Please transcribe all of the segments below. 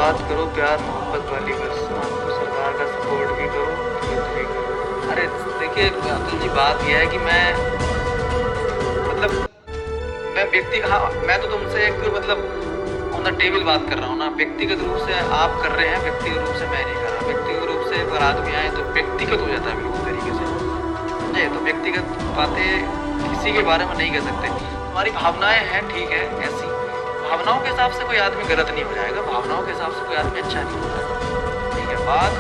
बात करो प्यार मोहब्बत वाली, बस आपको सरकार का सपोर्ट भी करो तो भी करो। अरे देखिए अतुल जी, बात यह है कि मतलब मैं व्यक्ति हाँ, मैं तो तुमसे एक मतलब ऑन द टेबल बात कर रहा हूँ ना। व्यक्तिगत रूप से आप कर रहे हैं, व्यक्तिगत रूप से मैं नहीं कर रहा। व्यक्तिगत रूप से अगर आदमी आए तो व्यक्तिगत हो जाता है बिल्कुल तरीके से, समझे? तो व्यक्तिगत बातें किसी के बारे में नहीं कह सकते। हमारी भावनाएं हैं, ठीक है, ऐसी भावनाओं के हिसाब से कोई आदमी गलत नहीं हो जाएगा, भावनाओं के हिसाब से कोई आदमी अच्छा नहीं होता, ठीक है। बात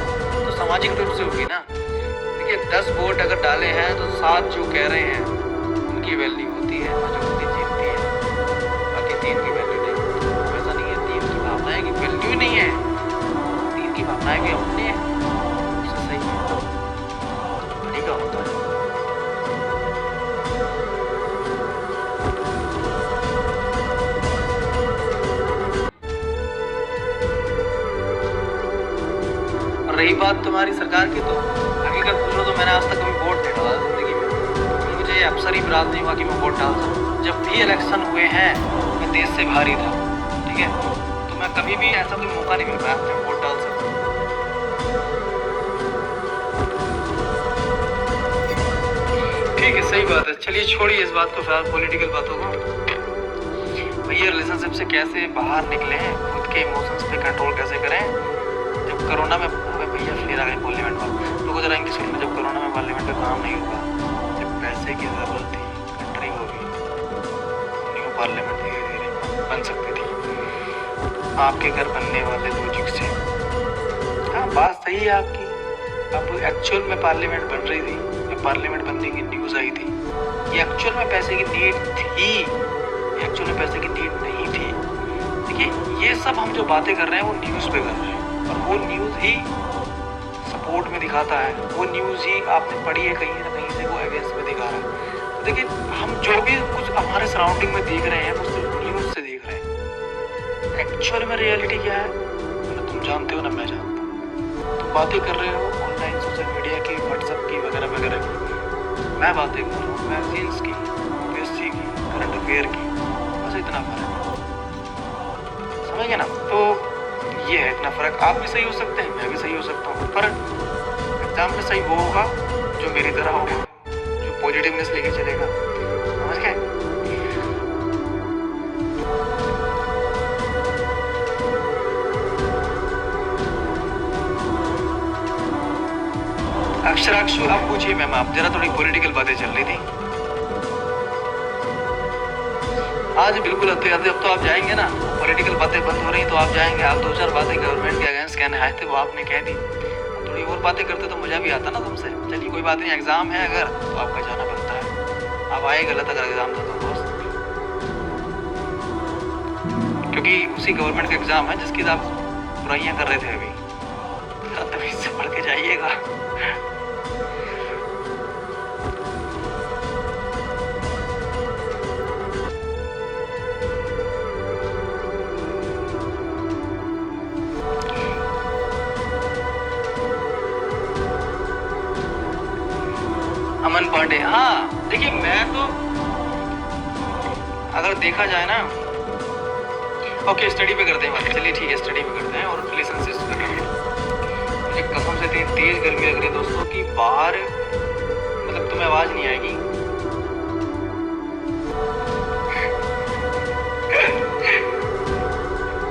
तो सामाजिक रूप से होगी ना। देखिए 10 वोट अगर डाले हैं तो 7 जो कह रहे हैं उनकी वैल्यू होती है, मेजॉरिटी जीतती है, बाकी 3 की वैल्यू नहीं होती। ऐसा नहीं है 3 की भावनाएं की वैल्यू नहीं है, 3 की भावनाएं भी अपनी है, उससे सही है तो ठीक है होता है। रही बात तुम्हारी सरकार की, तो हकीकत पूछो तो मैंने आज तक कभी वोट नहीं डाला जिंदगी में। मुझे ये अवसर ही प्राप्त नहीं हुआ कि मैं वोट डाल सकूं। जब भी इलेक्शन हुए हैं मैं देश से भारी था, ठीक है, तो मैं कभी भी ऐसा कोई मौका नहीं मिल पाया जब वोट डाल सकूं। ठीक है, सही बात है। चलिए छोड़िए इस बात को, फिलहाल पॉलिटिकल बातों को। भैया रिलेशनशिप से कैसे बाहर निकले हैं, खुद के इमोशंस पे कंट्रोल कैसे करें। जब कोरोना में भैया फिर आ गए पार्लियामेंट वाले, तो जरा इनकी सुन में, जब कोरोना में पार्लियामेंट का काम नहीं हुआ, जब पैसे की ज़रूरत थी, कंट्री होगी, न्यू पार्लियामेंट धीरे धीरे बन सकती थी, आपके घर बनने वाले लॉजिक से। हाँ बात सही है आपकी। अब एक्चुअल में पार्लियामेंट बन रही थी, जब पार्लियामेंट बनने की न्यूज़ आई थी, ये एक्चुअल में पैसे की नीड थी, एक्चुअल में पैसे की नीड नहीं थी। देखिए ये सब हम जो बातें कर रहे हैं वो न्यूज़ पे कर रहे हैं, और वो न्यूज़ ही सपोर्ट में दिखाता है, वो न्यूज़ ही आपने पढ़ी है कहीं ना कहीं से, वो अगेंस्ट में दिखा रहा है। तो देखिए हम जो भी कुछ हमारे सराउंडिंग में देख रहे हैं वो सिर्फ न्यूज़ से देख रहे हैं। एक्चुअल में रियलिटी क्या है ना तुम जानते हो ना मैं जानता हूँ। तुम बातें कर रहे हो ऑनलाइन सोशल मीडिया की, व्हाट्सएप की, वगैरह वगैरह की, मैं बातें कर रहा हूँ मैगजीन्स की, यूपीएससी की, करंट अफेयर की, बस इतना फ़र्क है, समझ गए ना। तो ये है इतना फ़र्क। आप भी सही हो सकते हैं, मैं भी सही हो सकता हूँ, पर एग्जाम में सही वो होगा जो मेरी तरह होगा, जो पॉजिटिवनेस लेके चलेगा, समझ गए। अक्षराक्षु आप पूछिए मैम, आप जरा थोड़ी पॉलिटिकल बातें चल रही थी आज। बिल्कुल अब तो आप जाएंगे ना, पॉलिटिकल बातें बंद हो रही तो आप जाएंगे। आप 2-4 बातें गवर्नमेंट के अगेंस्ट कहने आए थे, वो आपने कह दी। थोड़ी और बातें करते तो मज़ा भी आता ना तुमसे। चलिए कोई बात नहीं, एग्ज़ाम है अगर तो आपका जाना बनता है। आप आए गलत अगर एग्ज़ाम था तो दोस्त, क्योंकि उसी गवर्नमेंट का एग्ज़ाम है जिसकी आप बुराइयाँ कर रहे थे अभी, तभी इससे पढ़ के जाइएगा। अमन पांडे, हाँ देखिए मैं तो अगर देखा जाए ना, ओके स्टडी पे करते हैं बात, चलिए ठीक है स्टडी पे करते हैं और रिलेशनशिप पे करते हैं। मुझे कसम से इतनी तेज गर्मी लग रही है दोस्तों कि बाहर मतलब तुम्हें आवाज़ नहीं आएगी।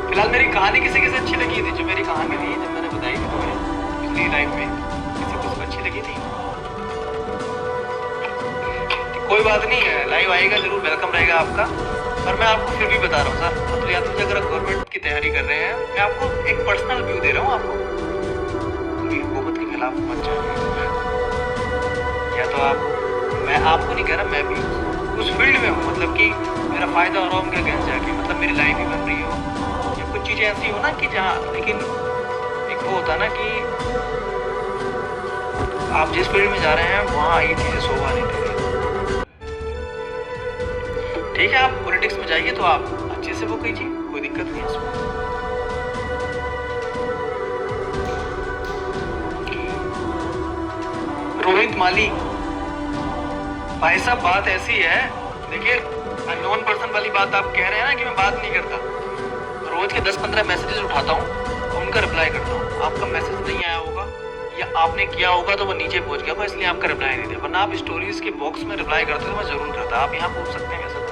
फिलहाल मेरी कहानी किसी किसी अच्छी लगी थी, जो मेरी कहानी थी जब मैंने बताई थी तुम्हें पिछली लाइफ में, किसी को अच्छी लगी थी। कोई बात नहीं है, लाइव आएगा जरूर, वेलकम रहेगा आपका। पर मैं आपको फिर भी बता रहा हूँ सर, मतलब या तो अगर गवर्नमेंट की तैयारी कर रहे हैं, मैं आपको एक पर्सनल व्यू दे रहा हूँ आपको, अभी हुकूमत के खिलाफ मत जाइए। या तो आप, मैं आपको नहीं कह रहा, मैं भी उस फील्ड में हूँ, मतलब कि मेरा फ़ायदा हो रहा हो उनके अगेंस्ट जाके, मतलब मेरी लाइफ ही बन रही हो, या कुछ चीज़ें ऐसी हो ना कि जहाँ, लेकिन एक वो होता ना कि आप जिस फील्ड में जा रहे हैं वहाँ ये चीज़ें शोभा नहीं दे रही। ठीक है आप पॉलिटिक्स में जाइए तो आप अच्छे से वो कीजिए, कोई दिक्कत नहीं है इसमें। रोहित माली भाई साहब, बात ऐसी है, देखिए अननोन पर्सन वाली बात आप कह रहे हैं ना कि मैं बात नहीं करता, रोज के 10-15 मैसेजेस उठाता हूँ, उनका रिप्लाई करता हूँ। आपका मैसेज नहीं आया होगा या आपने किया होगा तो वो नीचे पहुंच गया होगा, इसलिए आपका रिप्लाई नहीं दिया, वरना आप स्टोरीज के बॉक्स में रिप्लाई करते तो मैं जरूर करता। आप यहाँ पूछ सकते हैं वैसे तो।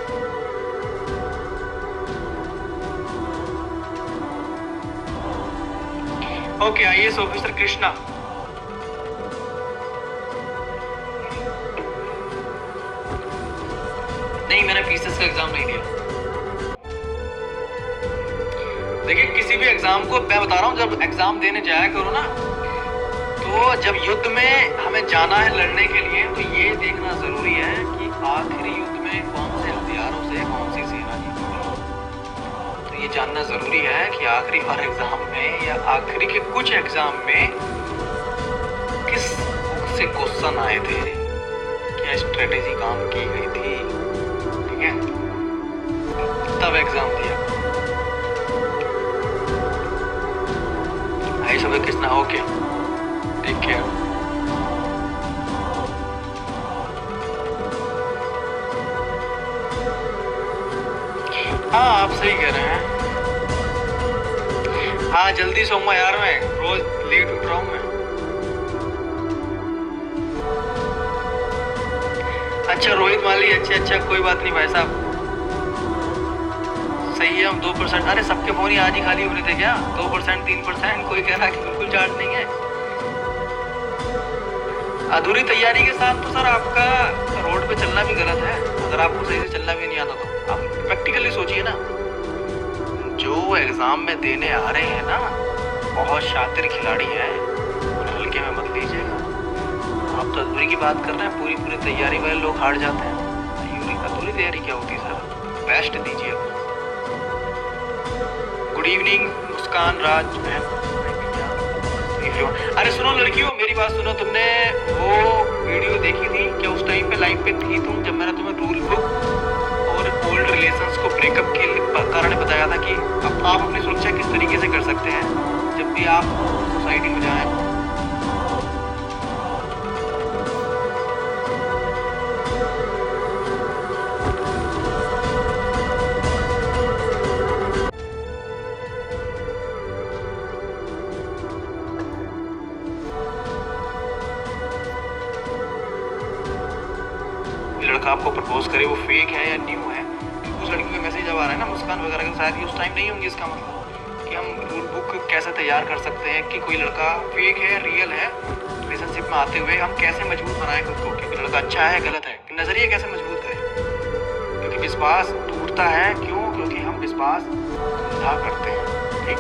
Okay, IAS officer Krishna. नहीं, मैंने पीसीएस का एग्जाम नहीं दिया। देखिए, किसी भी एग्जाम को मैं बता रहा हूँ, जब एग्जाम देने जाया करो ना, तो जब युद्ध में हमें जाना है लड़ने के लिए, तो ये देखना जरूरी है कि आखिरी युद्ध में कौन से हथियारों से कौन सी सेना जीती। तो ये जानना जरूरी है कि आखिरी बार एग्जाम में या आखिरी के कुछ एग्जाम में किस बुक से क्वेश्चन आए थे, क्या स्ट्रेटेजी काम की गई थी, ठीक है, तब एग्जाम दिया। आई सब कृष्णा, ओके, टेक केयर। हाँ, आप सही कह रहे हैं। हाँ, जल्दी सोऊंगा यार, मैं रोज लेट उठ रहा हूँ मैं। अच्छा रोहित माली, अच्छा कोई बात नहीं भाई साहब, सही है। हम 2%, अरे सबके फोन ही आज ही खाली हो रहे थे क्या? 2%, 3%, कोई कह रहा है कि बिल्कुल चार्ज नहीं है। अधूरी तैयारी के साथ तो सर आपका रोड पे चलना भी गलत है, अगर आपको सही से चलना भी नहीं आता तो। आप प्रैक्टिकली सोचिए ना, जो एग्जाम में देने आ रहे हैं ना, बहुत शातिर खिलाड़ी हैं, उन्हें हल्के में मत लीजिएगा। आप तो अधूरी की बात कर रहे हैं, पूरी तैयारी वाले लोग हार जाते हैं। अधूरी तैयारी क्या होती है सर? बेस्ट दीजिए। गुड इवनिंग मुस्कान राज। अरे सुनो लड़कियों, मेरी बात सुनो, तुमने वो वीडियो देखी थी क्या? उस टाइम पे लाइव पे थी तुम, जब मैंने तुम्हें रूल बुक और ओल्ड रिलेशंस को ब्रेकअप के कारण बताया था कि अब आप अपनी सुरक्षा किस तरीके से कर सकते हैं जब भी आप सोसाइटी में जाएं। लड़का आपको प्रपोज करे, वो फेक है या न्यू है? उस लड़की का मैसेज जब आ रहा है ना मुस्कान वगैरह का, शायद उस टाइम नहीं होंगे। इसका मतलब कि हम रूल बुक कैसे तैयार कर सकते हैं कि कोई लड़का फेक है रियल है, रिलेशनशिप में आते हुए हम कैसे मजबूत बनाएं खुद को, क्योंकि लड़का अच्छा है गलत है, नजरिए कैसे मजबूत करें। क्योंकि विश्वास टूटता है क्यों? क्योंकि हम विश्वास धोखा करते हैं। ठीक,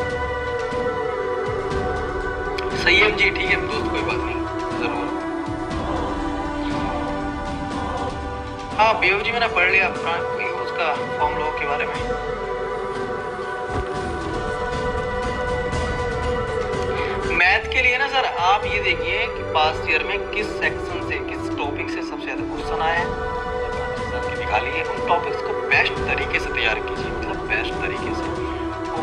संयम जी, ठीक है दोस्त, कोई बात नहीं, जरूर। हाँ बेव जी, मैंने पढ़ लिया उसका फॉर्म लॉ के बारे में। मैथ के लिए ना सर आप ये देखिए कि पास्ट ईयर में किस सेक्शन से, किस टॉपिक से सबसे ज्यादा क्वेश्चन आए हैं, निकालिए उन टॉपिक्स को बेस्ट तरीके से तैयार कीजिए, मतलब बेस्ट तरीके से,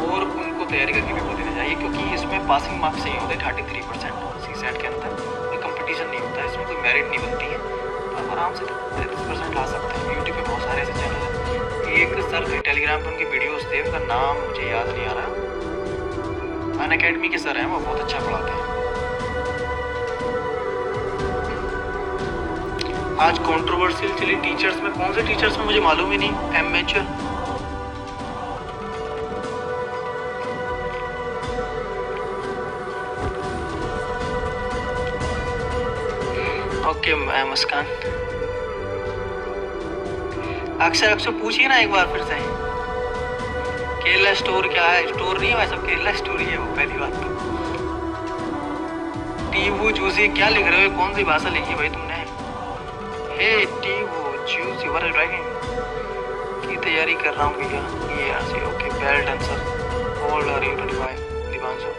और उनको तैयारी करके पेपर देना चाहिए। क्योंकि इसमें पासिंग मार्क्स चाहिए होते हैं 33% CSAT के अंदर, कोई कंपटीशन नहीं होता है, इसमें कोई मेरिट नहीं बनती है, तो आराम से 33% ला सकते हैं। यूट्यूब पे बहुत सारे ऐसे चैनल हैं। एक सर थे टेलीग्राम पे, उनके वीडियोस थे, उनका नाम मुझे याद नहीं आ रहा, अनअकैडमी के सर हैं, वो बहुत अच्छा पढ़ाते हैं। आज कंट्रोवर्शियल चली टीचर्स में, कौन से टीचर्स में मुझे मालूम ही नहीं, एमेच्योर। ओके मुस्कान, अक्सर पूछिए ना एक बार फिर से, केरला स्टोर क्या है? स्टोर नहीं है भाई साहब, केरला स्टोरी है वो, पहली बात तो। टीवू जूसी क्या लिख रहे हो? कौन सी भाषा लिखी भाई तुमने? हे टीवू जूसी, व्हाट आर यू राइटिंग? की तैयारी कर रहा हूँ भैया, ये यहाँ से। Okay, well done sir. Old are you? 25। Divanshu,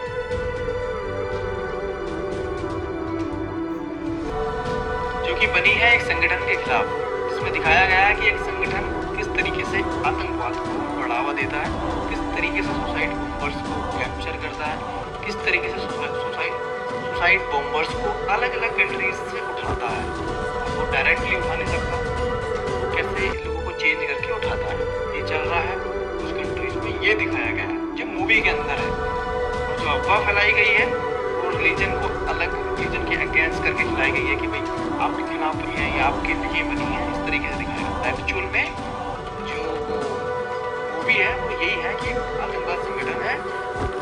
जो कि बनी है एक संगठन के खिलाफ, जिसमें दिखाया गया है कि एक संगठन किस तरीके से आतंकवाद को बढ़ावा देता है, किस तरीके से सुसाइड बॉम्बर्स को कैप्चर करता है, किस तरीके से सुसाइड बॉम्बर्स को अलग अलग कंट्रीज से उठाता है। वो डायरेक्टली उठा नहीं सकता, वो कैसे लोगों को चेंज करके उठाता है, ये चल रहा है उस कंट्रीज में, ये दिखाया गया है जो मूवी के अंदर है। और जो अफवाह फैलाई गई है और रिलीजन को अलग रिलीजन के अगेंस्ट करके खिलाई गई है कि भाई आपके खिलाफ बनी है या आपके लिए बनी है, इस तरीके से दिखाया जाता है। एक्चुअल में जो मूवी है वो यही है कि आतंकवाद संगठन है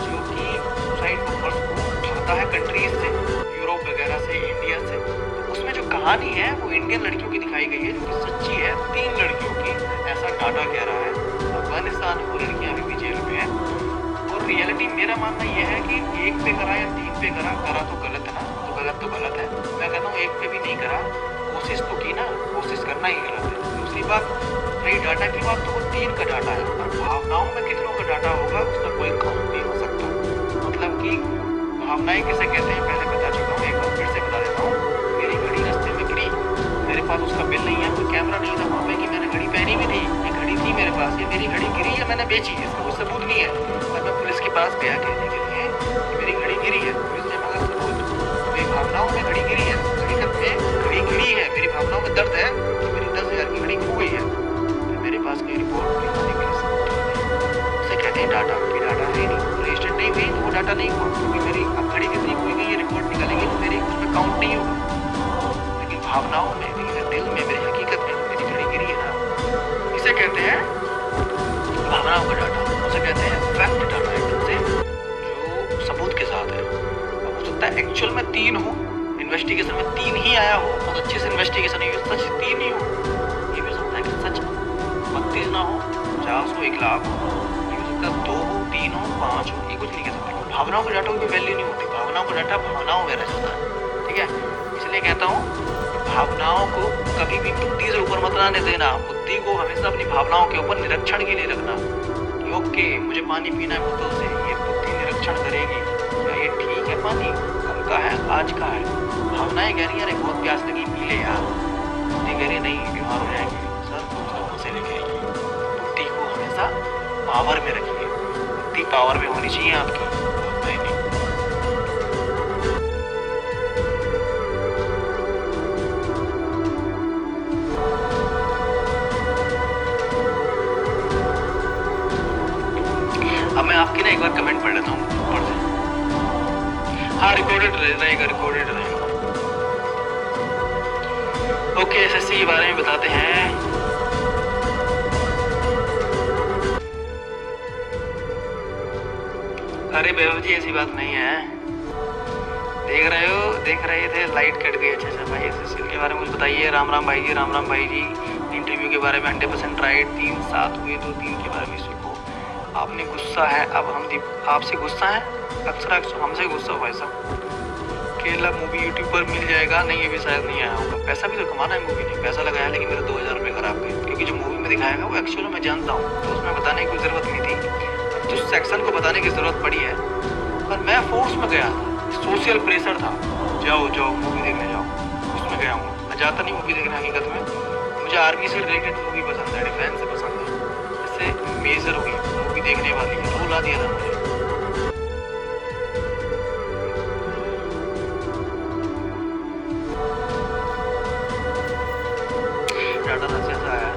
जो कि सुसाइड बॉम्बर्स को उठाता है कंट्रीज से, यूरोप वगैरह से, इंडिया से। तो उसमें जो कहानी है वो इंडियन लड़कियों की दिखाई गई है जो कि सच्ची है, 3 लड़कियों की, ऐसा डाटा कह रहा है। अफगानिस्तान में वो लड़कियाँ अभी भी जेल में हैं। और रियलिटी मेरा मानना यह है कि 1 पे करा या 3 पे करा तो गलत है ना, तो गलत है। मैं कहता हूँ 1 पे भी नहीं करा, कोशिश तो की ना, कोशिश करना ही गलत है। दूसरी बात रही डाटा की बात, तो वो 3 का डाटा है और भावनाओं में कितनों का डाटा होगा उसका कोई काउंट नहीं हो सकता। मतलब कि भावनाएं किसे कहते हैं पहले बता चुका हूँ, एक बार फिर से बता देता हूँ। मेरी घड़ी रास्ते में गिरी, मेरे पास उसका बिल नहीं है, कोई कैमरा नहीं था वहाँ पे कि मैंने घड़ी पहनी भी थी, ये घड़ी थी मेरे पास, ये मेरी घड़ी गिरी या मैंने बेची, इसका कोई सबूत नहीं है। और मैं पुलिस के पास गया कहने के लिए कि मेरी घड़ी गिरी है, पुलिस ने मांगा सबूत। मेरी भावनाओं में घड़ी गिरी है, हकीकत में घड़ी गिरी है, मेरी भावनाओं में दर्द है कि मेरी 10,000 की घड़ी खो गई है, तो मेरे पास कोई रिपोर्ट दिखाने के लिए सबूत नहीं है। उसे कहते हैं डाटा, कि डाटा है नहीं, रजिस्टर्ड नहीं हुई तो वो डाटा नहीं हुआ, क्योंकि मेरी अब घड़ी कितनी खो गई ये रिपोर्ट निकालेंगे तो मेरी उसमें काउंट नहीं होगा। लेकिन भावनाओं में, मेरे दिल में, मेरी हकीकत में मेरी घड़ी गिरी है ना, इसे कहते हैं भावनाओं का डाटा। उसे कहते हैं फैक्ट डाटा, एकदम से जो सबूत के साथ है। अब हो सकता है एक्चुअल में 3 हो, इन्वेस्टिगेशन में 3 ही आया हो, बहुत अच्छे से इन्वेस्टिगेशन हुई, सच 3 ही हो। ये भी हो सकता है कि सच 32 ना हो, 50 हो, 1 लाख हो, ये भी हो सकता है 2 हो, 3 हो, 5 हो, ये कुछ नहीं कह सकते। भावनाओं के डाटा की वैल्यू नहीं होती, भावनाओं का डाटा भावनाओं में रह जाता है। ठीक है, इसलिए कहता हूँ भावनाओं को कभी भी बुद्धि से ऊपर मत लाने देना। बुद्धि को हमेशा अपनी भावनाओं के ऊपर निरीक्षण के लिए रखना कि ओके मुझे पानी पीना है बोतल से, ये बुद्धि निरीक्षण करेगी क्या ये ठीक है, पानी कल का है आज का है। भावनाएं कह रही है अरे बहुत प्यास लगी पी ले यार, बुद्धि कह रही नहीं बीमार हो जाएंगे सर, तुम सब वहाँ से लेके आइए। बुद्धि को हमेशा पावर में रखिए, बुद्धि पावर में होनी चाहिए आपकी, भावनाएं नहीं। अब मैं आपकी ना एक बार कमेंट पढ़ लेता हूँ ऊपर से। हाँ रिकॉर्डेड रहेगा, रिकॉर्डेड रहेगा। ओके, एसएससी के बारे में बताते हैं। अरे वैभव जी ऐसी बात नहीं है, देख रहे थे लाइट कट गई। अच्छा भाई एसएससी के बारे में कुछ बताइए। राम राम भाई जी, राम राम भाई जी। इंटरव्यू के बारे में 100% राइट, 3-7 हुए तो 3 के बारे में सीखो। आपने गुस्सा है, अब हम आपसे गुस्सा है, अक्सर हमसे गुस्सा हुआ ऐसा। केरला मूवी यूट्यूब पर मिल जाएगा, नहीं ये भी शायद नहीं आया होगा। पैसा भी तो कमाना है मूवी ने, पैसा लगाया लेकिन मेरे 2000 रुपये खराब गए, क्योंकि जो मूवी में दिखाएगा वो एक्चुअल में जानता हूँ, तो उसमें बताने की जरूरत नहीं थी। जिस सेक्शन को बताने की जरूरत पड़ी है, पर मैं फोर्स में गया था, सोशल प्रेशर था, जाओ मूवी देखने जाओ, उसमें गया हूँ। मैं जाता नहीं मूवी देखने हकीकत में, मुझे आर्मी से रिलेटेड मूवी पसंद है, डिफेंस से पसंद है। जैसे मेजर हुई मूवी देखने वाली है, रोल आ दिया था मुझे। डाटा था कैसा आया,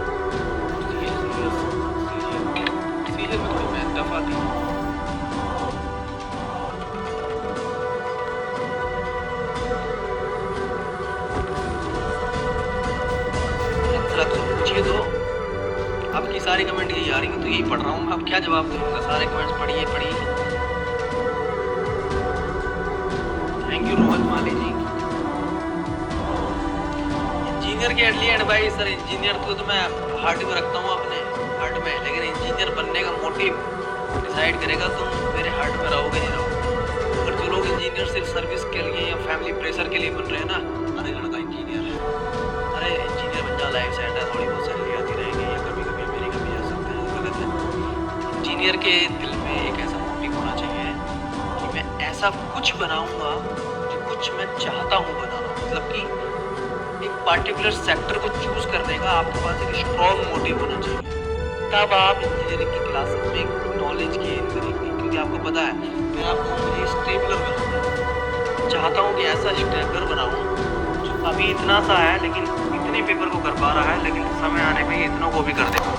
सीरियल में थोड़ी मैं दफा थी। पूछिए तो आपकी सारी कमेंट यही आ रही है, तो यही पढ़ रहा हूँ। अब क्या जवाब दूंगा, सारे कमेंट्स पढ़िए। Thank you Rohan Mali ji. Engineer के लिए एडवाइस, सर इंजीनियर तो मैं हार्ट में रखता हूँ अपने हार्ट में, लेकिन इंजीनियर बनने का मोटिव डिसाइड करेगा तुम मेरे हार्ट में रहोगे नहीं रहोगे। अगर जो लोग इंजीनियर सिर्फ सर्विस के लिए या फैमिली प्रेशर के लिए बन रहे हैं ना, अरे लड़का इंजीनियर है, अरे इंजीनियर बन जा, लाइफ सेट है, थोड़ी बहुत सैलरी आती रहेगी या कभी कभी अमेरिका भी जा सकते हैं, गलत है। इंजीनियर के दिल में एक ऐसा मोटिव होना चाहिए कि मैं ऐसा कुछ बनाऊंगा जो कुछ मैं चाहता हूँ बनाना। मतलब कि एक पार्टिकुलर सेक्टर को चूज करने का आपके पास एक स्ट्रॉन्ग मोटिव होना चाहिए, तब आप इंजीनियरिंग की क्लासेस में नॉलेज गेन करेंगे। क्योंकि आपको पता है मैं आपको मुझे स्टेबलर बनाऊँ, चाहता हूँ कि ऐसा स्टेबलर बनाऊँ जो अभी इतना सा है लेकिन इतने पेपर को कर पा रहा है, लेकिन समय आने पे इतनों को भी कर देगा।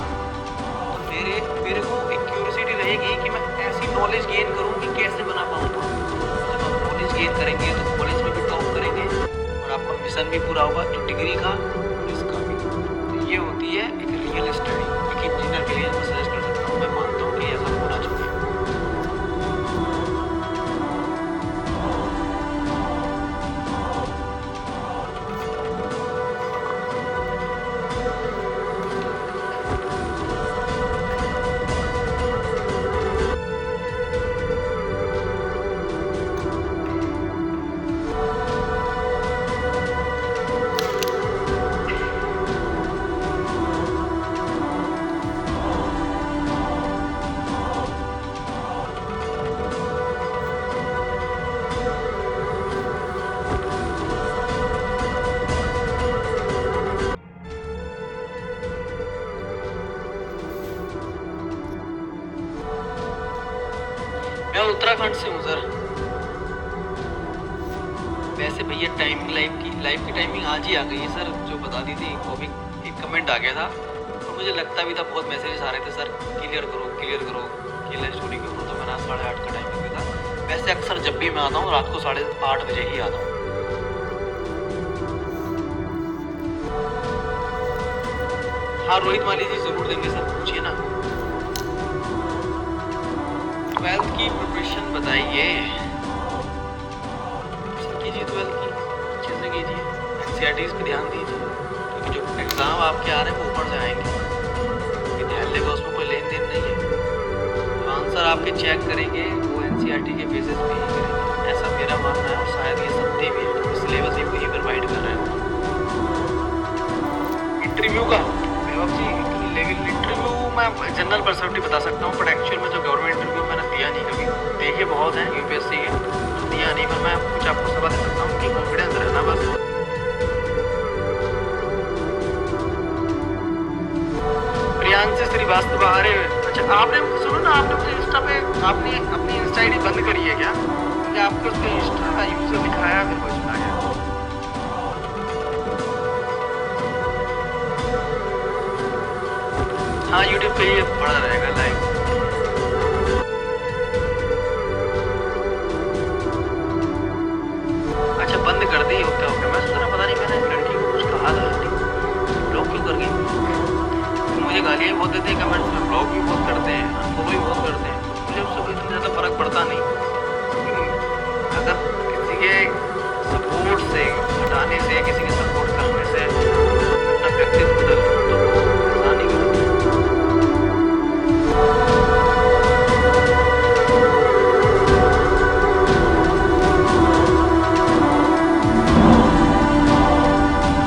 तो मेरे को एक क्यूरियोसिटी रहेगी कि मैं ऐसी नॉलेज गेन करूँ कि कैसे बना पाऊँ। भी पूरा होगा, जो डिग्री का और इसका भी। तो ये होती है एक रियल स्टडी। एक इंजीनियर के लिए मैं सजेस्ट कर सकता हूँ, मैं मानता हूँ कि ऐसा होना चाहिए। मैं उत्तराखंड से हूँ सर। वैसे भैया टाइमिंग लाइव की टाइमिंग आज ही आ गई है सर, जो बता दी थी। वो भी एक कमेंट आ गया था और मुझे लगता भी था, बहुत मैसेजेस आ रहे थे सर क्लियर करो कि लाइव स्टोरी क्यों। तो मैंने 8:30 का टाइमिंग दिया था। वैसे अक्सर जब भी मैं आता हूँ रात को 8:30 बजे ही आता हूँ। हाँ रोहित माली जी जरूर देंगे सर, पूछिए ना। 12th की प्रिपरेशन बताइए। कीजिए 12th की अच्छे से कीजिए, एनसीईआरटीज़ पे ध्यान दीजिए, क्योंकि जो एग्ज़ाम आपके आ रहे हैं वो ऊपर से आएंगे। विद्यालय का उसमें कोई लेन देन नहीं है। तो आंसर आपके चेक करेंगे वो एनसीईआरटी के बेसिस पे ही करेंगे, ऐसा मेरा मानना है। और शायद ये सत्य भी है, सिलेबस ही वही प्रोवाइड कर रहे हैं। इंटरव्यू का लेवल इंटरव्यू मैं जनरल पर्सपेक्टिव बता सकता हूँ, बट एक्चुअल में जो गवर्नमेंट इंटरव्यू मैंने दिया नहीं कभी। देखे बहुत हैं यूपीएससी के, दिया नहीं, पर मैं कुछ आपको सब बता सकता हूँ कि कॉन्फिडेंस रहना बस। प्रियांशी श्रीवास्तव, अरे अच्छा आपने सुनो ना, आपने मुझे इंस्टा पे आपने अपनी इंस्टा आईडी बंद करी है क्या? क्योंकि आपके उस पर इंस्टा का यूजर दिखाया, मेरे को सुना गया। हाँ यूट्यूब पे ये पड़ा रहेगा लाइव। अच्छा बंद कर दी, ओके ओके। मैं सोच रहा पता नहीं मैंने लड़की को कुछ कहा था, ब्लॉक क्यों कर गई। तो मुझे गालियाँ बहुत देते हैं कमेंट्स में, ब्लॉक भी बहुत करते हैं, अनफॉलो भी बहुत करते हैं। तो मुझे उससे कोई इतना ज़्यादा फर्क पड़ता नहीं। अगर किसी के सपोर्ट से हटाने से, किसी के सपोर्ट करने से अपना व्यक्तित्व बदल तो इंसान ही गलत है।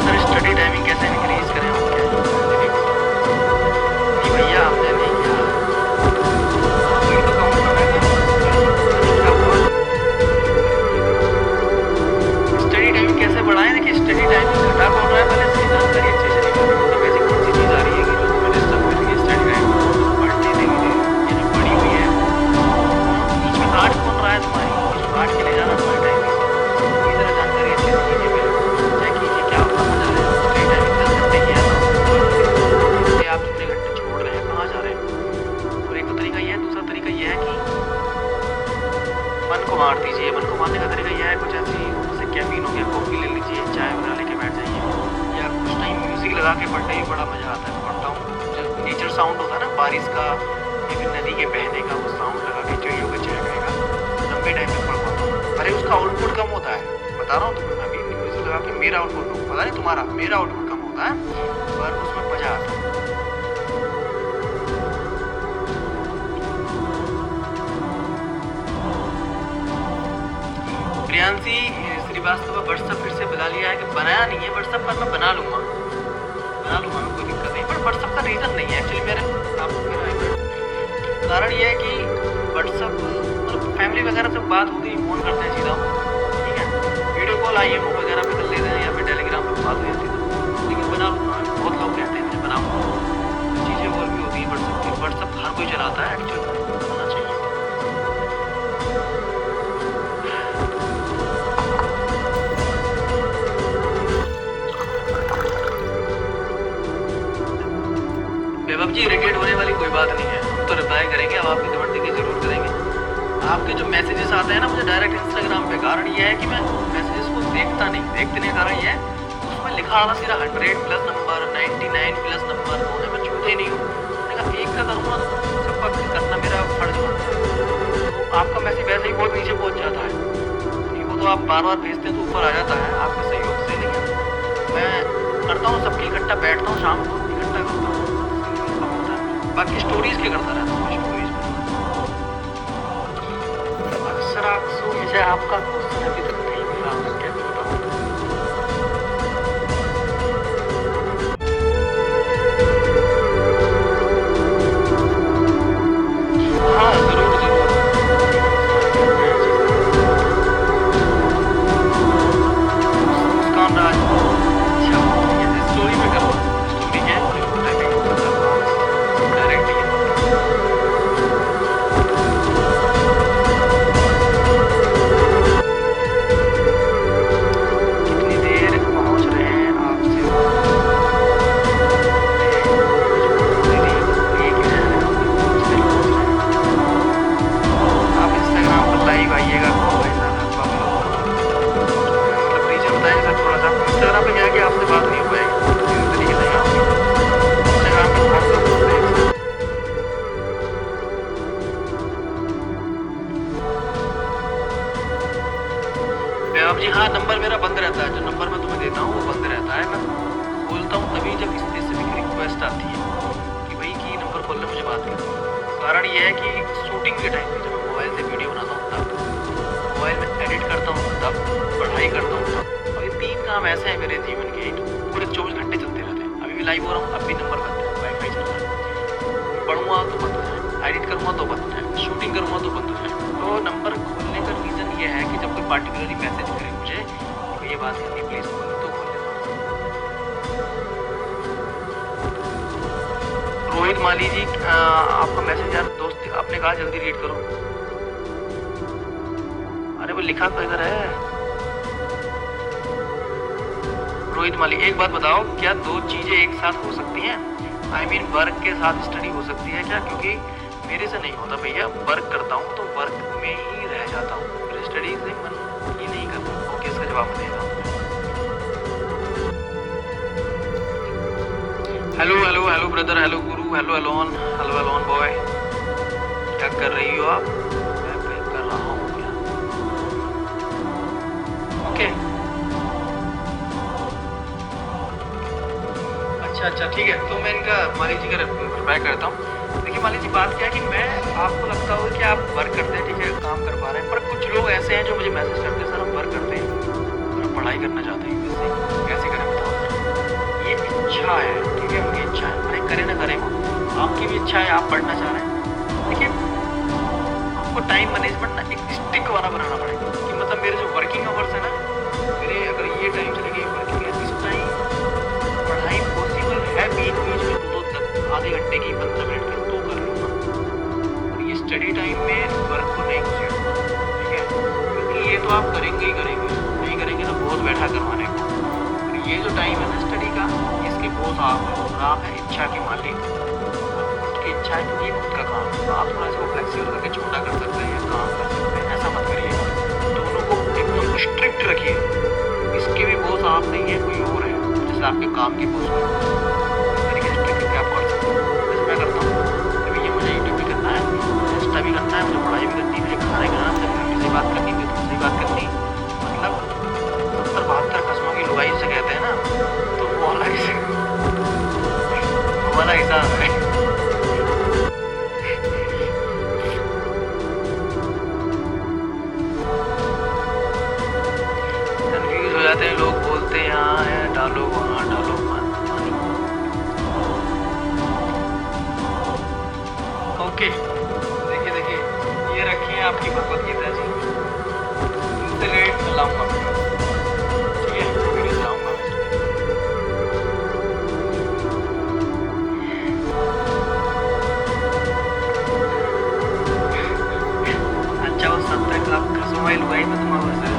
सर स्टडी टाइमिंग कैसे इंक्रीज करें हम क्या? नहीं भैया आपने नहीं किया, वही तो काउंट करेगा। क्या हुआ? स्टडी टाइमिंग कैसे बढ़ाएं? देखिए स्टडी टाइमिंग घटा कौन रहा है, पहले इसकी जानकारी अच्छे से निकालिए। मतलब ऐसी कौन सी चीज़ आ रही है कि जो हमें डिस्टर्ब करेगी स्टडी टाइमिंग बढ़ने देगी। ये जो बड़ी हुई है, बीच में काट कौन रहा है तुम्हारी, बीच में काट के ले जाना तुम्हारी टाइमिंग। ये जरा जानकारी अच्छे से कीजिए, पहले चेक कीजिए क्या होता है। स्टडी टाइमिंग 10 घंटे की है, तो आप कितने घंटे छोड़ रहे हैं, कहाँ जा रहे हैं। और एक तो तरीका ये है, दूसरा तरीका ये है कि मन को मार दीजिए। मन को मारने का तरीका यह है, कुछ ऐसी जैसे कैफीन हो गया, कॉफ़ी ले लीजिए, चाय वगैरह लेके बैठ जाइए, या कुछ टाइम म्यूज़िक लगा के पढ़ने में बड़ा मज़ा आता है। पढ़ता हूँ जो नेचर साउंड होता है ना, बारिश का या फिर नदी के बहने का, वो साउंड लगा के चिड़ियों का चहकने का, लंबे टाइम तक पढ़ पाता हूँ। अरे उसका आउटपुट कम होता है, बता रहा हूँ तुम्हें। मैं अभी म्यूज़िक लगा के मेरा आउटपुट कम, पता नहीं तुम्हारा, मेरा आउटपुट कम होता है, पर उसमें मज़ा आता है। प्रियांशी श्रीवास्तव व्हाट्सएप फिर से बना लिया है कि बनाया नहीं है व्हाट्सएप, पर मैं बना लूँगा मैं, कोई दिक्कत नहीं। पर व्हाट्सएप का रीज़न नहीं है एक्चुअली मेरा कारण ये है कि व्हाट्सएप मतलब फैमिली वगैरह से बात होती है, फ़ोन करते हैं सीधा, ठीक है। वीडियो कॉल IMO वगैरह पे कर लेते हैं, या फिर टेलीग्राम पे बात हो जाती है। लेकिन बना लूँगा, बहुत लोग कहते हैं मुझे बनाऊँगा। चीज़ें और भी होती हैं व्हाट्सएप की। व्हाट्सएप हर कोई चलाता है एक्चुअली, होना चाहिए। वैभव जी इरिटेट होने वाली कोई बात नहीं है, हम तो रिप्लाई करेंगे। अब आपके कमेंट देखिए जरूर करेंगे। आपके जो मैसेजेस आते हैं ना मुझे डायरेक्ट इंस्टाग्राम पे, कारण ये है कि मैं मैसेजेस को देखता नहीं। देखने का कारण ये है लिखा था सीधा 100 प्लस नंबर, 99 प्लस नंबर, तो मैं छूते ही नहीं हूँ। मैंने कहा एक का करूँगा तो सबका करना मेरा फर्ज बनता है। तो आपका मैसेज वैसे ही बहुत नीचे पहुँच जाता है, वो तो आप बार बार भेजते हैं तो ऊपर आ जाता है आपके सहयोग से। लेकिन मैं करता हूँ सबकी इकट्ठा, बैठता हूँ शाम को इकट्ठा करता हूँ, बाकी स्टोरीज के करता रहता हूँ। स्टोरीज अक्सर आपसे मुझे आपका क्वेश्चन अभी तक नहीं मिला, मैं कैसे बताऊँ? हाँ जरूर जरूर, मुस्कान राज, अच्छा ये स्टोरी में करो, स्टोरी है डायरेक्ट ही कितनी देर पहुंच रहे हैं आपसे आप इंस्टाग्राम पर लाइव आइएगा। कौन भाई साहब आपका मतलब रीजन बताइए सर थोड़ा सा। इंस्टाग्राम पे क्या कि आपसे बात नहीं हो पाएगी इस तरीके से, आप इंस्टाग्राम पे बहुत लोग बोलते हैं। आप जी हाँ, नंबर मेरा बंद रहता है, जो नंबर मैं तुम्हें देता हूँ वो बंद रहता है। मैं खोलता हूँ तभी जब स्पेसिफिक रिक्वेस्ट आती है कि भाई कि नंबर खोल ले मुझे बात करनी है। कारण ये है कि शूटिंग के टाइम पे जब मैं मोबाइल से वीडियो बनाता हूँ तब, मोबाइल में एडिट करता हूँ तब, पढ़ाई करता हूँ तब, और ये 3 काम ऐसे हैं मेरे जीवन के पूरे 24 घंटे चलते रहते हैं। अभी भी लाइव हो रहा हूँ, अब भी नंबर बंद है, वाईफाई चल रहा है, पढ़ूंगा तो बंद हो जाए, एडिट करूँगा तो बंद हो जाए, शूटिंग करूँगा तो बंद हो जाए। तो नंबर खोलने का रीज़न ये है कि जब कोई पार्टिकुलरली मैसेज करे मुझे तो ये बात करनी प्लीज़ खोल, तो खोल लेता हूँ। रोहित माली जी, आपका मैसेज यार दोस्त आपने कहा जल्दी रीड करो। अरे वो लिखा तो इधर है। रोहित माली, एक बात बताओ, क्या 2 चीजें एक साथ हो सकती हैं? आई मीन वर्क के साथ स्टडी हो सकती है क्या? क्योंकि मेरे से नहीं होता भैया, वर्क करता हूँ तो वर्क में ही रह जाता हूँ, फिर स्टडी से मन ही नहीं करता। ओके, इसका जवाब मैं दे रहा हूँ। Hello hello hello brother, hello guru, hello Elon, hello Elon boy, क्या कर रही हो आप? मैं पे कर रहा हूँ क्या? ओके, अच्छा ठीक है, तो मैं इनका मालिक जी का रिप्लाई करता हूँ। देखिए मालिक जी, बात क्या है कि मैं, आपको लगता होगा कि आप वर्क करते हैं, ठीक है, काम कर पा रहे हैं, पर कुछ लोग ऐसे हैं जो मुझे मैसेज करते हैं, सर हम वर्क करते हैं और हम पढ़ाई करना चाहते हैं, कैसे करें बताओ सर? ये इच्छा है, ठीक है, उनकी इच्छा है, अरे करें ना करें, आपकी भी इच्छा है, आप पढ़ना चाह रहे हैं। देखिए आपको टाइम मैनेजमेंट ना एक स्टिक वाला बनाना पड़ेगा कि मतलब मेरे जो वर्किंग आवर्स है ना, मेरे अगर ये टाइम चले गए वर्किंग है, इस टाइम पढ़ाई पॉसिबल है, बीच बीच में 2 आधे घंटे की 15 मिनट की तो कर लूँगा, और ये स्टडी टाइम में वर्क को नहीं घुसेड़ूंगा, ठीक है, क्योंकि ये तो आप करेंगे ही करेंगे, नहीं करेंगे तो बहुत बैठा करवाने को। और ये जो टाइम है ना स्टडी का, इसके बहुत आप है, और आप है इच्छा के मालिक, खुद की इच्छा है क्योंकि ये खुद का काम है, तो आप थोड़ा इसको फ्लेक्सिबल करके छोटा कर सकते हैं, काम कर सकते हैं, ऐसा मत करिएगा। दोनों को एकदम स्ट्रिक्ट रखिए, इसके भी बॉस आप नहीं है, कोई और है, जैसे आपके काम की बॉस है, इस तरीके से स्ट्रिक्ट करके आप पढ़ सकते हैं। जैसे मैं करता हूँ, अभी ये मुझे यूट्यूब भी करना है, इंस्टा भी करना है, मुझे पढ़ाई भी करनी है, मुझे खाना भी बनाना, मुझे फैमिली से बात करनी है, तुमसे बात करनी, मतलब 70-72 खस्मों की लुगाई से कहते हैं ना, तो वो वाला हिसाब है। कंफ्यूज हो जाते हैं लोग, बोलते हैं यहाँ है डालो वहाँ डालो पानी। ओके, देखिए ये रखी है आपकी भगवत गीता जी, इनसे रेट लाऊंगा, ठीक है, वीडियो लाऊंगा मैं। अच्छा वो 70 का खसमाई लुगाई में तुम्हारा वैसे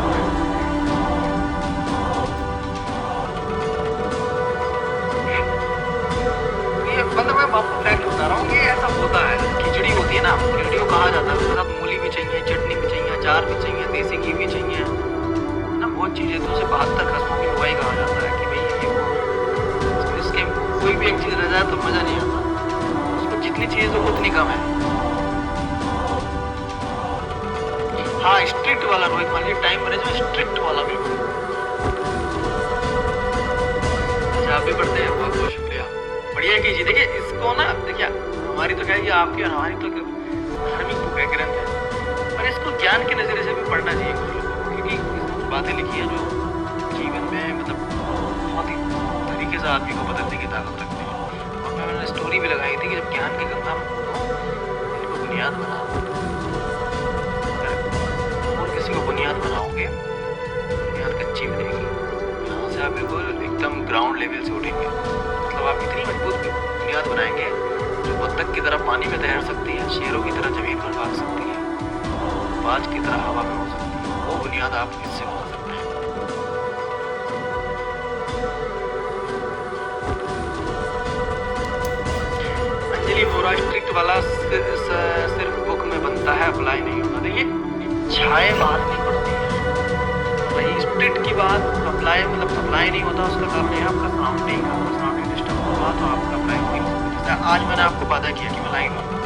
मतलब मैं आपको फैक्ट बता रहा हूँ, ये ऐसा होता है। खिचड़ी होती है ना, खिचड़ी को कहा जाता है, उसके साथ मूली भी चाहिए, चटनी भी चाहिए, अचार भी चाहिए, देसी घी भी चाहिए, है ना, बहुत चीज़ें, तो उसे 72 खस्मों की लुगाई कहा जाता है कि भाई ये कोई भी एक चीज रह जाए तो मजा नहीं आता, उसको जितनी चीज दो उतनी कम है। हाँ स्ट्रिक्ट वाला रोहित, मान लीजिए टाइम मैनेजमेंट स्ट्रिक्ट वाला बिल्कुल। अच्छा आप भी पढ़ते हैं, बहुत बहुत शुक्रिया, बढ़िया कीजिए। देखिए इसको ना, देखिए हमारी तो क्या है, आपकी और हमारी तो धार्मिक बुक है, ग्रंथ है, पर इसको ज्ञान के नजरिए से भी पढ़ना चाहिए कुछ लोगों को, क्योंकि इसमें बातें लिखी है जो जीवन में मतलब बहुत ही तरीके से आदमी को बदलने की ताकत रखती है। और मैंने स्टोरी भी लगाई थी कि जब ज्ञान की गंगा में इनको बुनियाद बनाओ, और किसी को बुनियाद बनाओगे बुनियाद कच्ची बनेगी, यहाँ से आप बिल्कुल एकदम ग्राउंड लेवल से उठेंगे। मतलब आप इतनी मजबूत बुनियाद बनाएंगे जो बत्तख की तरह पानी में तैर सकती है, शेरों की तरह जमीन पर भाग सकती है, बाज की तरह हवा में हो सकती है, वो बुनियाद आप इससे बना सकते हैं। अंजलि बोरा, स्ट्रिक्ट वाला सिर्फ बुक में बनता है, अप्लाई नहीं होता। देखिए छाए बाहर नहीं पड़ती है, रही स्ट्रिक्ट की बात, अप्लाई मतलब अप्लाई नहीं होता, उसका कारण है आपका सराउंडिंग डिस्टर्ब होगा तो आपका अप्लाई नहीं हो सकता। आज मैंने आपको वादा किया कि मैं लाइव आऊँगा,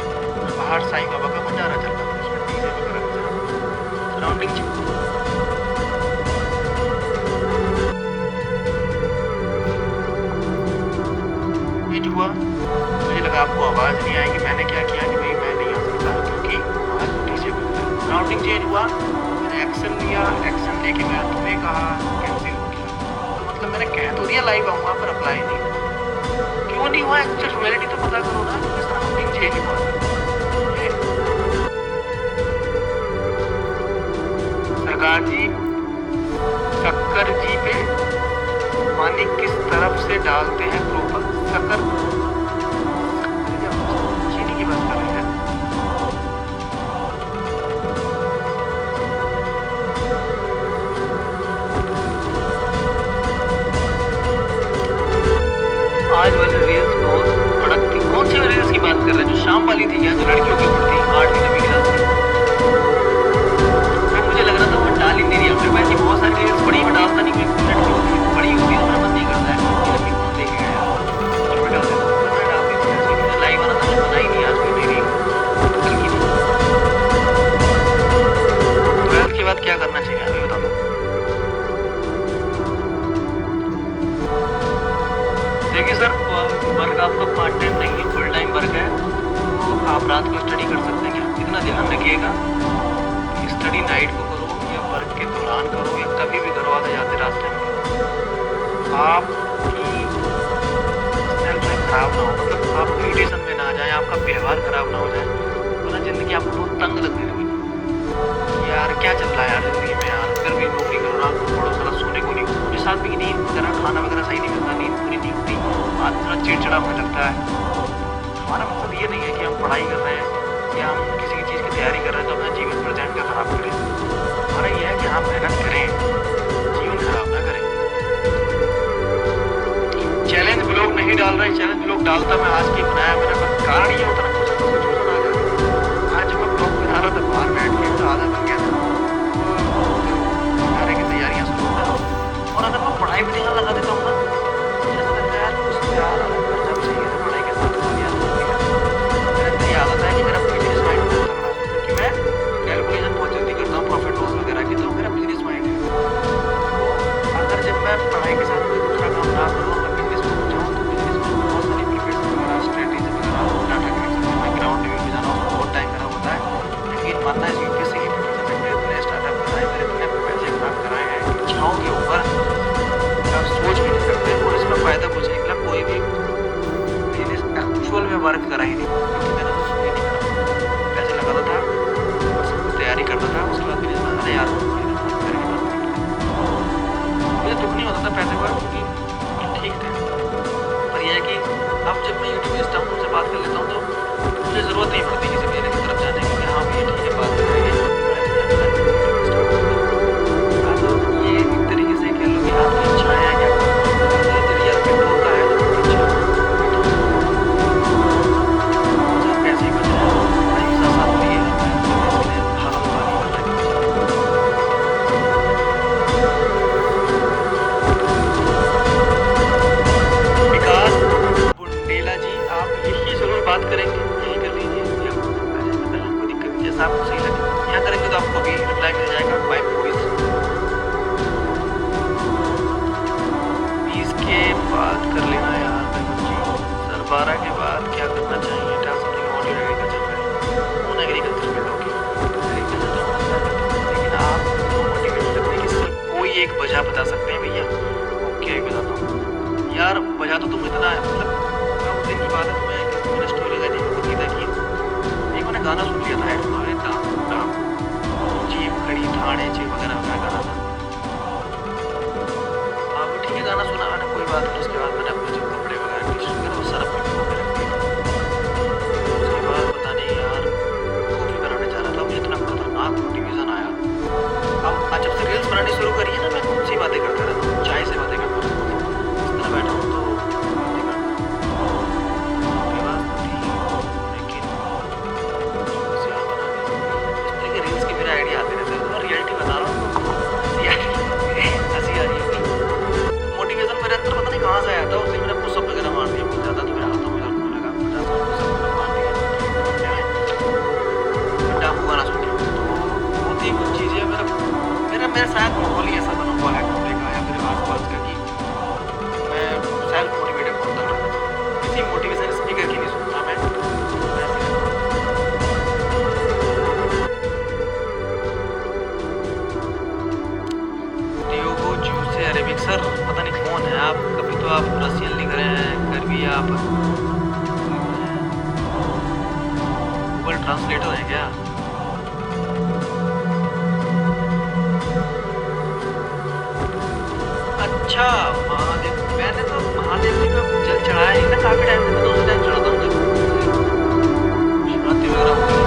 बाहर साईं बाबा का भंडारा चल रहा था, उसमें डीजे वगैरह सराउंडिंग ये जो हुआ, मुझे लगा आपको आवाज़ नहीं आएगी। मैंने क्या किया कि भाई मैं नहीं आ सकता क्योंकि आज डीजे बज रहा है। सराउंडिंग चेंज हुआ, मैंने एक्शन लिया, एक्शन लेके मैं तुम्हें कहा कैंसिल हो गया। तो मतलब मैंने कह तो दिया लाइव आऊँगा, पर अप्लाई नहीं हुआ। क्यों नहीं हुआ, एक्चुअल रियलिटी तो पता करो ना, क्योंकि सराउंडिंग चेंज हुआ। सरकार जी शक्कर जी पे पानी किस तरफ से डालते हैं प्रॉपर? शक्कर चीनी की बात कर रहे हैं। आज वाली रील्स बहुत कड़क थी। कौन सी रील्स की बात कर रहे हैं? जो शाम वाली थी क्या, जो लड़कियों की ऊपर थी 8वीं 9वीं क्लास की? मुझे लग रहा था वो डाल ही नहीं रही। अपने भाई की बहुत सारी रील्स बड़ी में डालता नहीं, कोई लड़की होती है बड़ी होती है, मेरा मन नहीं करता है कि लड़की कौन देखेगा यार, कुछ भी डाल देता हूँ। मैं डालती हूँ ऐसे, मुझे लाइव आना था, बना ही नहीं आज कोई मेरी कल की नहीं। 12th के बाद क्या करना चाहिए अभी बता दो। देखिए सर, वर्क आपका पार्ट टाइम नहीं है, फुल टाइम वर्क है, तो आप रात को स्टडी कर सकते हैं। क्या इतना ध्यान रखिएगा, स्टडी नाइट को करो या वर्क के दौरान करो या कभी भी करो, आते जाते रास्ते में करो। आपकी सेल्फ लाइफ खराब ना हो, मतलब आप इरिटेशन में ना जाए, आपका व्यवहार खराब ना हो जाए, वरना जिंदगी आपको बहुत तंग लगने लगी। यार क्या चल रहा है यार जिंदगी में यार, फिर भी नौकरी करो, रात को थोड़ा सारा सोने को नहीं, मुझे साथ में नींद वगैरह खाना वगैरह सही नहीं मिलता, नींद पूरी नहीं होती, आज थोड़ा चिड़चिड़ा होने लगता है। हमारा मकसद ये नहीं है कि हम पढ़ाई कर रहे हैं या हम किसी की चीज़ की तैयारी कर रहे हैं तो अपना जीवन प्रेजेंट का खराब करें। हमारा ये है कि आप मेहनत करें, जीवन खराब ना करें। चैलेंज ब्लॉग नहीं डाल रहे, चैलेंज ब्लॉग डालता मैं आज की बनाया मैंने, बस कारण ये होता ना कुछ सिचुएशन आ जाती। आज मैं ब्लॉग बना रहा था बाहर बैठ के, तो आधा बन गया था, की तैयारियां शुरू होता है, और अगर मैं पढ़ाई में ध्यान लगा देता हूँ ना, जैसा लगता है यार कुछ यार अलग खर्चा भी चाहिए था पढ़ाई के साथ साथ यार। मेरा मेरी आदत है कि मेरा बिजनेस माइंड बहुत तगड़ा है, क्योंकि मैं कैलकुलेशन बहुत जल्दी करता हूँ, प्रॉफिट लॉस वगैरह की, तो मेरा बिजनेस माइंड है। अगर जब मैं पढ़ाई के साथ कोई दूसरा काम ना करूँ, मैं बिजनेस में जाऊँ, तो बिजनेस में बहुत सारी प्रिपरेशन वगैरह, स्ट्रेटेजी वगैरह, डाटा कलेक्शन में ग्राउंड लेवल पे जाना, उसमें बहुत टाइम खराब होता है। लेकिन मानना है यूपीएससी की प्रिपरेशन में इतने स्टार्टअप कराए, मेरे इतने पैसे खराब कराए हैं इच्छाओं के ऊपर, आप सोच भी नहीं सकते। और इसमें फ़ायदा कुछ निकला, कोई भी बिजनेस एक्चुअल में वर्क करा ही नहीं, क्योंकि मैंने तो सोच नहीं करा, पैसे लगाता था, बस तैयारी करता था, उसके बाद बिजनेस में अरे यार मुझे दुख नहीं होता था पैसे का, क्योंकि ठीक थे। पर यह है कि अब जब मैं यूट्यूब इंस्टा से बात कर लेता हूँ तो मुझे ज़रूरत नहीं पड़ती किसी मेरे की तरफ जाने की, हाँ भैया ठीक है बात कर रहे हैं। ये एक तरीके से कह लो कि आपकी इच्छाएं हैं क्या जरिया पेट्रोल का है, तो बहुत अच्छा तो तुम इतना मतलब मैं उस दिन की बात है तुम्हें किसी मैंने स्टोरी लगाई थी भगवत गीता की एक मैंने गाना सुन लिया था हेडफोन में जीप खड़ी थाने चे वगैरह का गाना था। अब ठीक है गाना सुना मैंने कोई बात नहीं। उसके बाद मैंने अपने जो कपड़े वगैरह टी शर्ट वगैरह वो सारा अपने को रख दिया। उसके बाद पता नहीं यार कॉफी बनाने जा रहा था मुझे इतना खतरनाक मोटिवेशन आया। अब जब से रील्स बनानी शुरू करी है ना मैं खुद से बातें करता रहता हूँ चाय से बातें करता रहता हूँ इस तरह बैठा हूँ तो बातें करता हूँ आपकी बात थी लेकिन होशियार बना दी। इस तरह के रील्स की मेरे आइडिया आते रहते हैं तो मैं रियलिटी बता रहा हूँ हंसी आ रही होगी। मोटिवेशन मेरे अंदर पता नहीं कहाँ से आया था। उस दिन मैंने पुशअप वगैरह मार दिया बहुत ज़्यादा तो मेरे हाथों में दर्द होने लगा 50 पुशअप वगैरह मार दिया। डाकू गाना सुन रहा हूँ तो बहुत ही कुछ चीज़ें मेरा शायद माहौल ही ऐसा बना हुआ है कपड़े का या फिर आसपास का कि मैं सेल्फ मोटिवेटेड होता रहता हूँ। किसी मोटिवेशन स्पीकर की नहीं सुनता मैं डियोगो जूसे अरेबिक सर पता नहीं कौन है आप। कभी तो आप रशियन लिख रहे हैं कर भी आप गूगल ट्रांसलेटर है क्या। अच्छा महादेव मैंने तो महादेव जी का जल चढ़ाया ही ना काफी टाइम से। मैं दूसरे टाइम चढ़ाता हूँ जब शिवरात्रि वगैरह होती है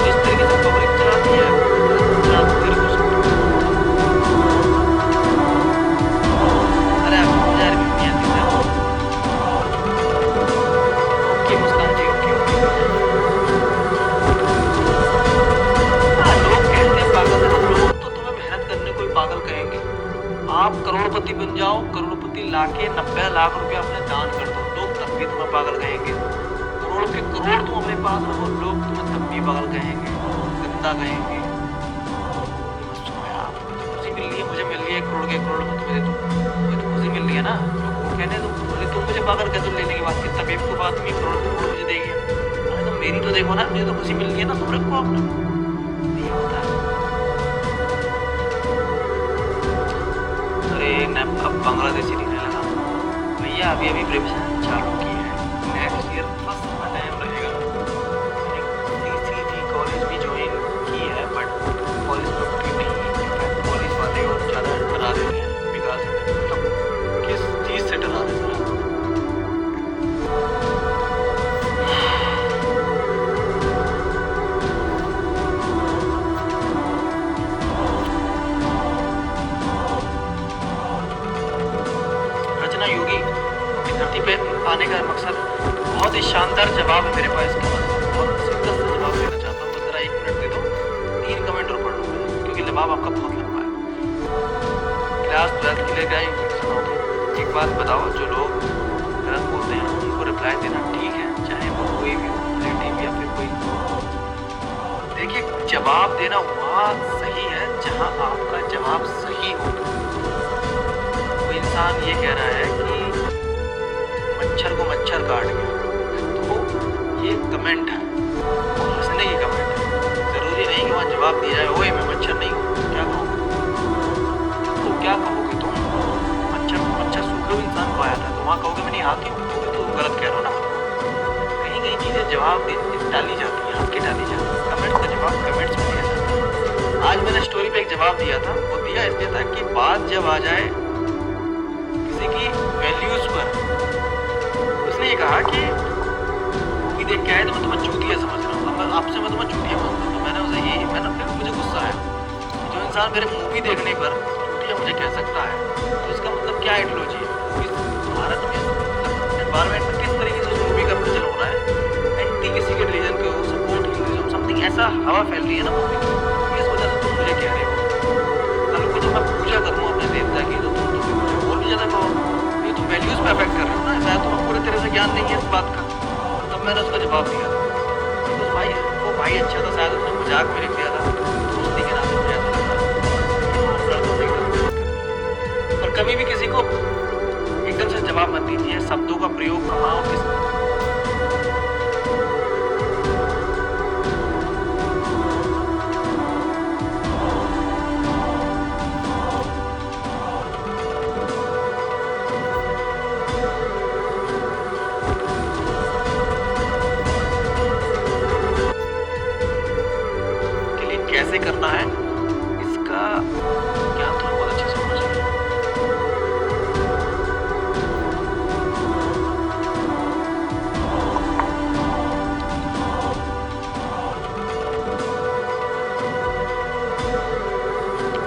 जिस तरीके से पब्लिक चढ़ाती है तेरे को अरे मुझे यार भी नहीं आती सर। ओके मुस्कान जी ओके लोग कहते हैं पागल है लोग तो तुम्हें मेहनत करने को ही पागल कहेंगे। आप करोड़पति बन जाओ करोड़पति लाके 90 लाख रुपए अपने दान कर दो लोग तब भी तुम्हें पागल कहेंगे। करोड़ के करोड़ तुम अपने पास रखो लोग तुम्हें तब भी पागल कहेंगे गंदा कहेंगे। सुनो यार खुशी मिल रही है मुझे मिल रही है करोड़ के करोड़ में तुम्हें मुझे तो खुशी मिल रही है ना कहने दो मुझे तुम मुझे पागल कह दो लेने के बाद कितना बेवकूफ आदमी करोड़ के करोड़ मुझे देगी। अरे तो मेरी तो देखो ना मुझे तो खुशी मिल रही है ना तुम रखो अपना नहीं होता है। अब बांग्लादेशी दिखने लगा भैया अभी अभी प्रिपरेशन चालू की है नेक्स्ट ईयर फर्स्ट का टाइम रहेगा। मैंने कॉलेज भी ज्वाइन की है बट कॉलेज में उतनी नहीं कॉलेज वाले और ज़्यादा डरा देते हैं बिकॉज मतलब किस चीज़ से डरा देते हैं। योगी धरती पे आने का मकसद बहुत ही शानदार जवाब है मेरे पास इसका बहुत सिंपल सा जवाब देना चाहता हूँ। बस जरा 1 मिनट दे दो 3 कमेंट और पढ़ लूँगा क्योंकि जवाब आपका बहुत लंबा है। क्लास 12 के लिए क्या सुनाओगे एक बात बताओ जो लोग गलत बोलते हैं उनको रिप्लाई देना ठीक है चाहे वो कोई भी हो रिलेटिव या फिर कोई। देखिए जवाब देना वहाँ सही है जहाँ आपका जवाब सही हो। इंसान ये कह रहा है कि मच्छर को मच्छर काट गया तो ये कमेंट है वो हंसने की कमेंट है। ज़रूरी नहीं कि वहाँ जवाब दिया जाए ओए मैं मच्छर नहीं हूँ क्या कहोगे तो क्या कहोगे तुम मच्छर सूखे हुए इंसान को आया था तो वहाँ कहोगे मैं नहीं आती हूँ तो तुम गलत कह रहे हो ना। कहीं कहीं चीज़ें जवाब डाली जाती हैं हंस के डाली जाती हैं कमेंट्स का जवाब कमेंट्स में दिया जाता है। आज मैंने स्टोरी पे एक जवाब दिया था वो दिया इसलिए था कि बात जब आ जाए की वैल्यूज पर उसने ये कहा कि मूवी देख के आए तो मैं तुम्हें चूतिया समझ रहा हूँ। अब आपसे मैं तुम्हें चूतिया मानता हूँ तो मैंने उसे यही मैंने अपने मुझे गुस्सा आया जो इंसान मेरे मूवी देखने पर चूतिया मुझे कह सकता है तो इसका मतलब क्या आइडियोलॉजी है। भारत में एनवायरमेंट में किस तरीके से उस मूवी का प्रचलन हो रहा है एंटी किसी के रिलीजन को सपोर्ट हिंदुइज्म समथिंग ऐसा हवा फैल रही है ना मूवी इस वजह से तुम मुझे कह रहे हो कल को तो मैं पूजा करूँ अपने देवता की तो तुम मुझे और भी ज़्यादा कहो ये तुम वैल्यूज़ पे अफेक्ट कर रहे हो ना शायद तुम्हें पूरे तरह से ज्ञान नहीं है इस बात का। तब मैंने उसका जवाब दिया था तो भाई वो भाई अच्छा था शायद उसने मजाक में लिख दिया था दोस्ती के नाम से मुझे ऐसा लगा और कभी भी किसी को एकदम से जवाब मत दीजिए शब्दों का प्रयोग कहाँ और किस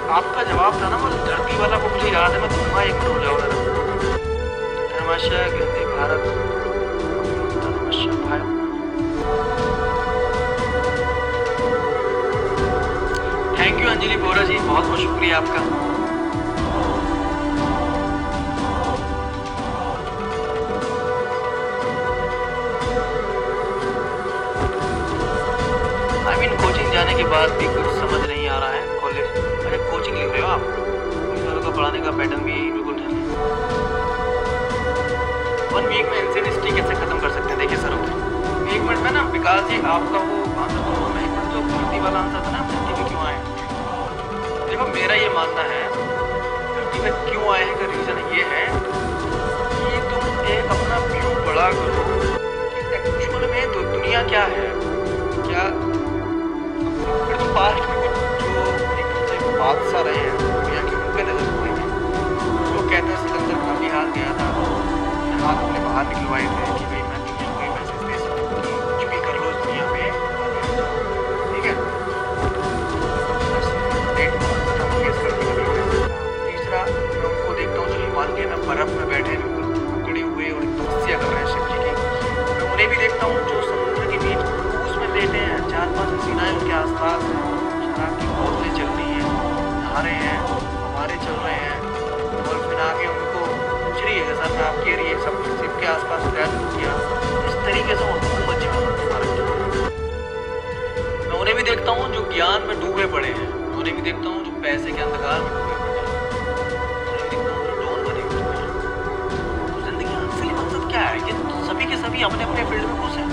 आपका जवाब था ना वो धरती वाला, वो मुझे याद है, मैं दूंगा, एक मिनट हो जाओ जरा। धर्माशय कहते भारत, धर्माशय भारत। थैंक यू अंजलि बोरा जी, बहुत बहुत शुक्रिया आपका। कोचिंग जाने के बाद भी कुछ समझ नहीं आ रहा है। कॉलेज, अरे कोचिंग लिख रहे हो आप? पुलिस वालों का पढ़ाने का पैटर्न भी यही बिल्कुल है। 1 वीक में एंशिएंट हिस्ट्री कैसे खत्म कर सकते हैं? देखिए सर, एक मिनट में ना विकास जी आपका वो आंसर दूंगा मैं, एक मिनट जो धरती वाला आंसर था ना, धरती पे क्यों आए, देखो मेरा ये मानना है धरती पे क्यों आए का रीजन ये है कि तुम एक अपना व्यू बड़ा करो कि एक्चुअल में तो दुनिया क्या है, क्या फिर तुम पास्ट में जो एकदम से बादशाह रहे हैं दुनिया के, उन पे नजर पड़ेगी। जो कहते हैं सिकंदर खान बिहार गया था, हाथ अपने बाहर निकलवाए थे कि भाई मैं दुनिया को मैसेज दे सकूँ कि कुछ भी कर लो इस दुनिया में, ठीक है। तीसरा, मैं उनको देखता हूँ जो हिमालय में बर्फ में बैठे बिल्कुल अकड़े हुए और तपस्या कर रहे हैं शिव जी की। मैं उन्हें भी देखता हूँ जो समुद्र के बीच क्रूज में लेटे हैं, 4-5 हसीनाएं उनके आसपास हैं, शराब की बोतलें चल रही हैं, नहा रहे हैं, हमारे चल रहे हैं, डॉल्फिन आके उनको पूछ रही है सर मैं आपके एरिए सब शिप के आसपास तैर किया। इस तरीके से उनको मैं उन्हें भी देखता हूँ जो ज्ञान में डूबे पड़े हैं, उन्हें भी देखता हूँ जो पैसे के अंधकार में डूबे पड़े हैं, उन्हें भी देखता हूँ जो डॉन बने हुए हैं। तो जिंदगी का असली मकसद क्या है कि सभी के सभी अपने अपने फील्ड में खुश हैं।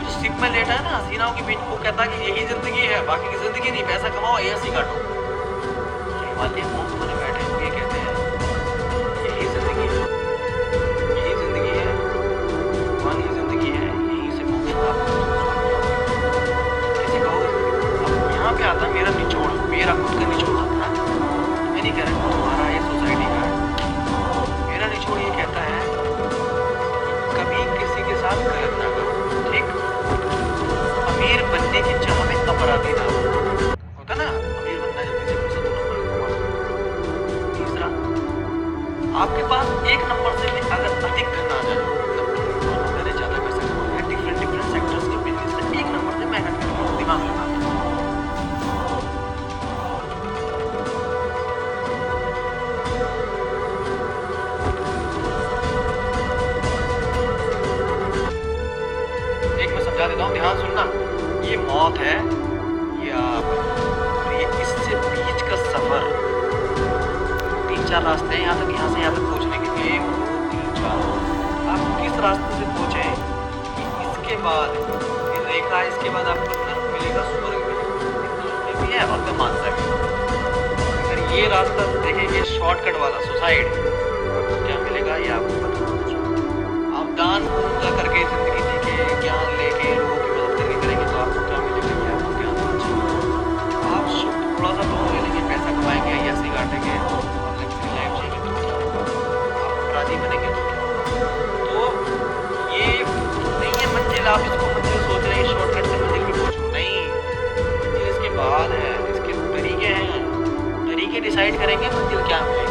जो शिप में लेटा है ना हसीनाओं के बीच, को कहता है कि यही जिंदगी है, बाकी की जिंदगी नहीं, पैसा कमाओ ऐसी काटो। हिमालय मोम बने बैठे हैं, ये कहते हैं यही जिंदगी है, यही जिंदगी है, मान ही जिंदगी है, यहीं से मोक्ष प्राप्त कैसे कहोगे? अब यहाँ पे आता मेरा निचोड़, मेरा खुद का निचोड़ आता है। मैं नहीं कह रहा तुम्हारा ये सोसाइटी का है, मेरा निचोड़ ये कहता है कभी किसी के साथ गलत ना करो, ठीक? अमीर बनने की चाह में अपराधी ना हो, होता ना अमीर बनना जल्दी से पैसा 2 नंबर कमाना। तीसरा, आपके पास 1 नंबर से भी अगर अधिक धन आ जाए, मतलब मैंने ज़्यादा पैसा कमाया, डिफरेंट सेक्टर्स के बिजनेस से 1 नंबर से मेहनत करके दिमाग लगा, एक मैं समझा देता हूँ, ध्यान सुनना। ये मौत है, ये आप, ये इससे बीच का सफर 3-4 रास्ते हैं यहाँ से यहाँ तक पहुँचने के लिए, 1, 2, 3, 4। आप किस रास्ते से पहुँचे कि इसके बाद ये रेखा, इसके बाद आपको नर्क मिलेगा, स्वर्ग भी है, और मैं मानता भी हूँ। अगर ये रास्ता देखेंगे शॉर्टकट वाला सुसाइड, आपको क्या मिलेगा ये आपको पता है। आप दान पुण्य करके जिंदगी जी के ज्ञान लेके लोगों की मदद करके करेंगे तो आपको क्या मिलेगा ये आपको क्या होना चाहिए। आप थोड़ा सा लोन ले लेंगे, पैसा कमाएंगे, ऐसे काटेंगे, लग्जरी लाइफ जिएंगे तो क्या होगा? आप अपराधी बनेंगे तो क्या होगा? तो ये नहीं है मंजिल, आप इसको मंजिल सोच रहे हैं शॉर्टकट से मंजिल पे पहुँचो, नहीं, मंजिल इसके बाद है, इसके तरीके हैं, तरीके डिसाइड करेंगे मंजिल क्या मिलेगा।